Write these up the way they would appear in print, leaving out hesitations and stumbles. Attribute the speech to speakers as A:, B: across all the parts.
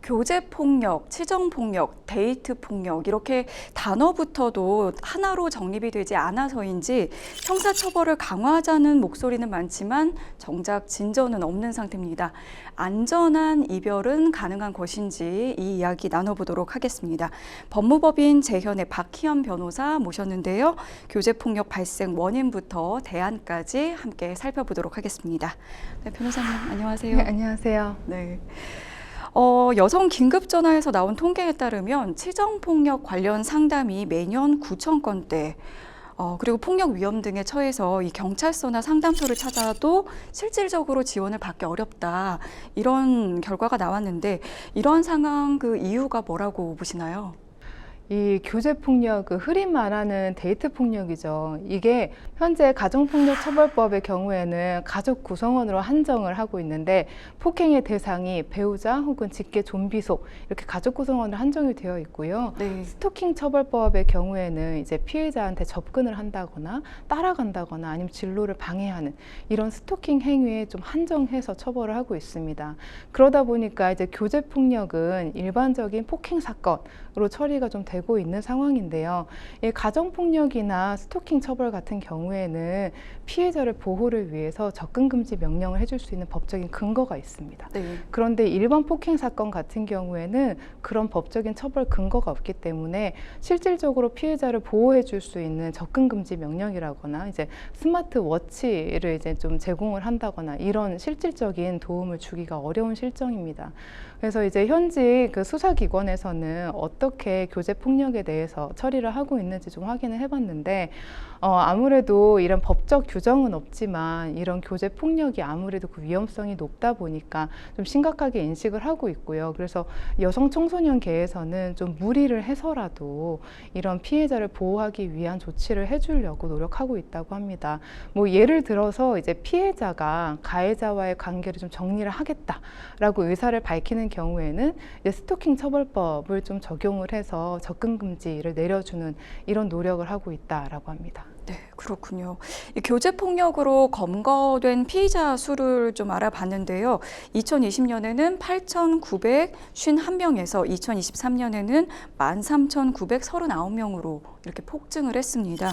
A: 교제폭력, 치정폭력, 데이트폭력 이렇게 단어부터도 하나로 정립이 되지 않아서인지 형사처벌을 강화하자는 목소리는 많지만 정작 진전은 없는 상태입니다. 안전한 이별은 가능한 것인지 이 이야기 나눠보도록 하겠습니다. 법무법인 재현의 박희연 변호사 모셨는데요. 교제폭력 발생 원인부터 대안까지 함께 살펴보도록 하겠습니다. 네, 변호사님 안녕하세요.
B: 네, 안녕하세요.
A: 네. 여성 긴급전화에서 나온 통계에 따르면 치정폭력 관련 상담이 매년 9,000건대, 그리고 폭력 위험 등에 처해서 이 경찰서나 상담소를 찾아도 실질적으로 지원을 받기 어렵다. 이런 결과가 나왔는데 이런 상황 그 이유가 뭐라고 보시나요?
B: 이 교제폭력, 흔히 말하는 데이트폭력이죠. 이게 현재 가정폭력처벌법의 경우에는 가족 구성원으로 한정을 하고 있는데 폭행의 대상이 배우자 혹은 직계 좀비속 이렇게 가족 구성원으로 한정이 되어 있고요.
A: 네.
B: 스토킹 처벌법의 경우에는 이제 피해자한테 접근을 한다거나 따라간다거나 아니면 진로를 방해하는 이런 스토킹 행위에 좀 한정해서 처벌을 하고 있습니다. 그러다 보니까 이제 교제폭력은 일반적인 폭행 사건으로 처리가 좀 되고 있는 상황인데요. 이 가정폭력이나 스토킹 처벌 같은 경우에는 피해자를 보호를 위해서 접근금지 명령을 해줄 수 있는 법적인 근거가 있습니다.
A: 네.
B: 그런데 일반 폭행 사건 같은 경우에는 그런 법적인 처벌 근거가 없기 때문에 실질적으로 피해자를 보호해 줄 수 있는 접근금지 명령이라거나 이제 스마트워치를 이제 좀 제공을 한다거나 이런 실질적인 도움을 주기가 어려운 실정입니다. 그래서 이제 현직 그 수사기관에서는 어떻게 교제폭력에 대해서 처리를 하고 있는지 좀 확인을 해봤는데 아무래도 이런 법적 규정은 없지만 이런 교제폭력이 아무래도 그 위험성이 높다 보니까 좀 심각하게 인식을 하고 있고요. 그래서 여성 청소년계에서는 좀 무리를 해서라도 이런 피해자를 보호하기 위한 조치를 해주려고 노력하고 있다고 합니다. 뭐 예를 들어서 이제 피해자가 가해자와의 관계를 좀 정리를 하겠다라고 의사를 밝히는 경우에는 이제 스토킹 처벌법을 좀 적용을 해서 접근금지를 내려주는 이런 노력을 하고 있다라고 합니다.
A: 네, 그렇군요. 이 교제폭력으로 검거된 피의자 수를 좀 알아봤는데요. 2020년에는 8,951명에서 2023년에는 13,939명으로 이렇게 폭증을 했습니다.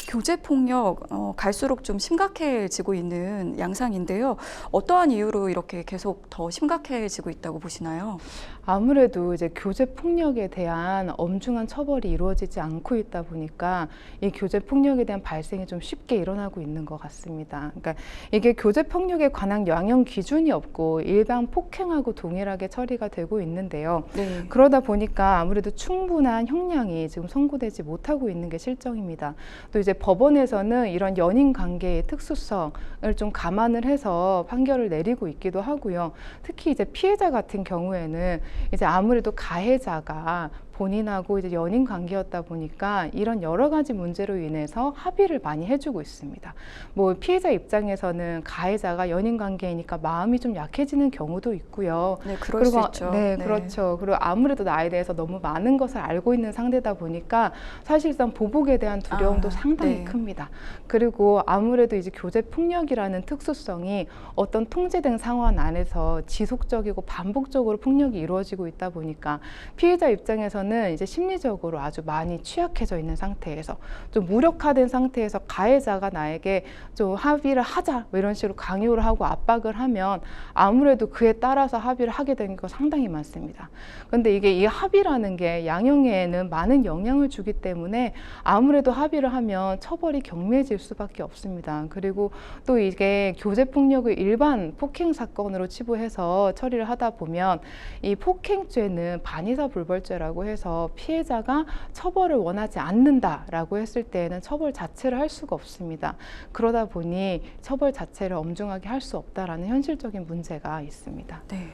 A: 교제폭력 갈수록 좀 심각해지고 있는 양상인데요. 어떠한 이유로 이렇게 계속 더 심각해지고 있다고 보시나요?
B: 아무래도 이제 교제폭력에 대한 엄중한 처벌이 이루어지지 않고 있다 보니까 이 교제폭력에 대한 발생이 좀 쉽게 일어나고 있는 것 같습니다. 그러니까 이게 교제폭력에 관한 양형 기준이 없고 일반 폭행하고 동일하게 처리가 되고 있는데요.
A: 네.
B: 그러다 보니까 아무래도 충분한 형량이 지금 선고되지 못하고 있는 게 실정입니다. 또 이제 법원에서는 이런 연인 관계의 특수성을 좀 감안을 해서 판결을 내리고 있기도 하고요. 특히 이제 피해자 같은 경우에는 이제 아무래도 가해자가 본인하고 이제 연인 관계였다 보니까 이런 여러 가지 문제로 인해서 합의를 많이 해주고 있습니다. 뭐 피해자 입장에서는 가해자가 연인 관계이니까 마음이 좀 약해지는 경우도 있고요.
A: 네, 그럴 수 있죠.
B: 네,
A: 네.
B: 그렇죠. 그리고 아무래도 나에 대해서 너무 많은 것을 알고 있는 상대다 보니까 사실상 보복에 대한 두려움도 상당히
A: 네.
B: 큽니다. 그리고 아무래도 이제 교제 폭력이라는 특수성이 어떤 통제된 상황 안에서 지속적이고 반복적으로 폭력이 이루어지고 있다 보니까 피해자 입장에서는 이제 심리적으로 아주 많이 취약해져 있는 상태에서 좀 무력화된 상태에서 가해자가 나에게 좀 합의를 하자 뭐 이런 식으로 강요를 하고 압박을 하면 아무래도 그에 따라서 합의를 하게 되는 거 상당히 많습니다. 그런데 이게 이 합의라는 게 양형에는 많은 영향을 주기 때문에 아무래도 합의를 하면 처벌이 경미해질 수밖에 없습니다. 그리고 또 이게 교제폭력을 일반 폭행 사건으로 치부해서 처리를 하다 보면 이 폭행죄는 반의사불벌죄라고 해서 피해자가 처벌을 원하지 않는다라고 했을 때에는 처벌 자체를 할 수가 없습니다. 그러다 보니 처벌 자체를 엄중하게 할 수 없다라는 현실적인 문제가 있습니다.
A: 네.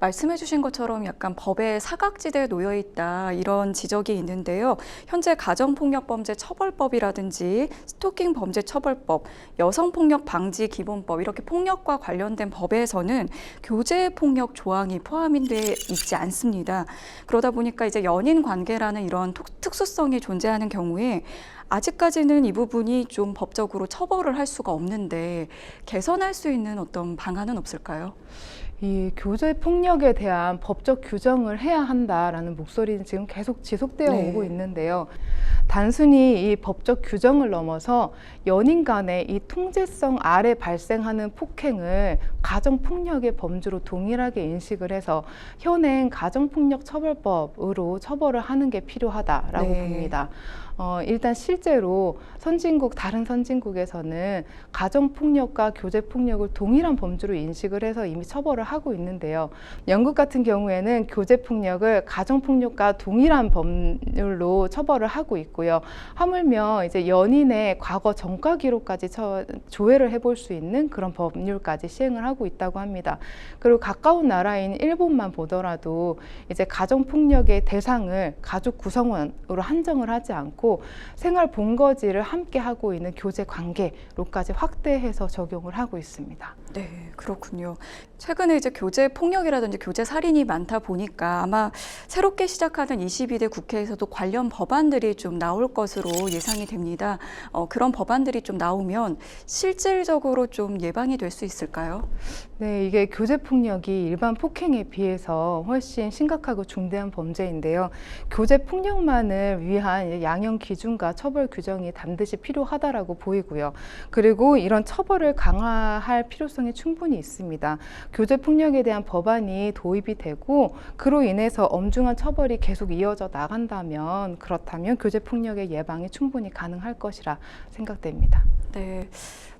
A: 말씀해 주신 것처럼 약간 법의 사각지대에 놓여 있다 이런 지적이 있는데요. 현재 가정폭력범죄 처벌법이라든지 스토킹 범죄 처벌법, 여성폭력 방지 기본법 이렇게 폭력과 관련된 법에서는 교제폭력 조항이 포함돼 있지 않습니다. 그러다 보니까 이제 연인 관계라는 이런 특수성이 존재하는 경우에 아직까지는 이 부분이 좀 법적으로 처벌을 할 수가 없는데 개선할 수 있는 어떤 방안은 없을까요?
B: 이 교제 폭력에 대한 법적 규정을 해야 한다라는 목소리는 지금 계속 지속되어
A: 네.
B: 오고 있는데요. 단순히 이 법적 규정을 넘어서 연인 간의 이 통제성 아래 발생하는 폭행을 가정폭력의 범주로 동일하게 인식을 해서 현행 가정폭력처벌법으로 처벌을 하는 게 필요하다라고
A: 네.
B: 봅니다. 일단 실제로 다른 선진국에서는 가정폭력과 교제폭력을 동일한 범주로 인식을 해서 이미 처벌을 하고 있는데요. 영국 같은 경우에는 교제폭력을 가정폭력과 동일한 법률로 처벌을 하고 있고요. 하물며 이제 연인의 과거 전과 기록까지 조회를 해볼 수 있는 그런 법률까지 시행을 하고 있다고 합니다. 그리고 가까운 나라인 일본만 보더라도 이제 가정폭력의 대상을 가족 구성원으로 한정을 하지 않고 생활 본거지를 함께 하고 있는 교제 관계로까지 확대해서 적용을 하고 있습니다.
A: 네, 그렇군요. 최근에 이제 교제 폭력이라든지 교제 살인이 많다 보니까 아마 새롭게 시작하는 22대 국회에서도 관련 법안들이 좀 나올 것으로 예상이 됩니다. 그런 법안들이 좀 나오면 실질적으로 좀 예방이 될 수 있을까요?
B: 네, 이게 교제 폭력이 일반 폭행에 비해서 훨씬 심각하고 중대한 범죄인데요. 교제 폭력만을 위한 양형 기준과 처벌 규정이 반드시 필요하다라고 보이고요. 그리고 이런 처벌을 강화할 필요성이 충분히 있습니다. 교제 폭력에 대한 법안이 도입이 되고 그로 인해서 엄중한 처벌이 계속 이어져 나간다면 그렇다면 교제 폭력의 예방이 충분히 가능할 것이라 생각됩니다.
A: 네.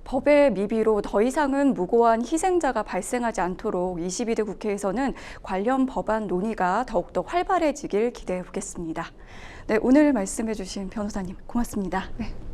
A: 법의 미비로 더 이상은 무고한 희생자가 발생하지 않도록 22대 국회에서는 관련 법안 논의가 더욱더 활발해지길 기대해 보겠습니다. 네, 오늘 말씀해 주신 변호사님 고맙습니다.
B: 네.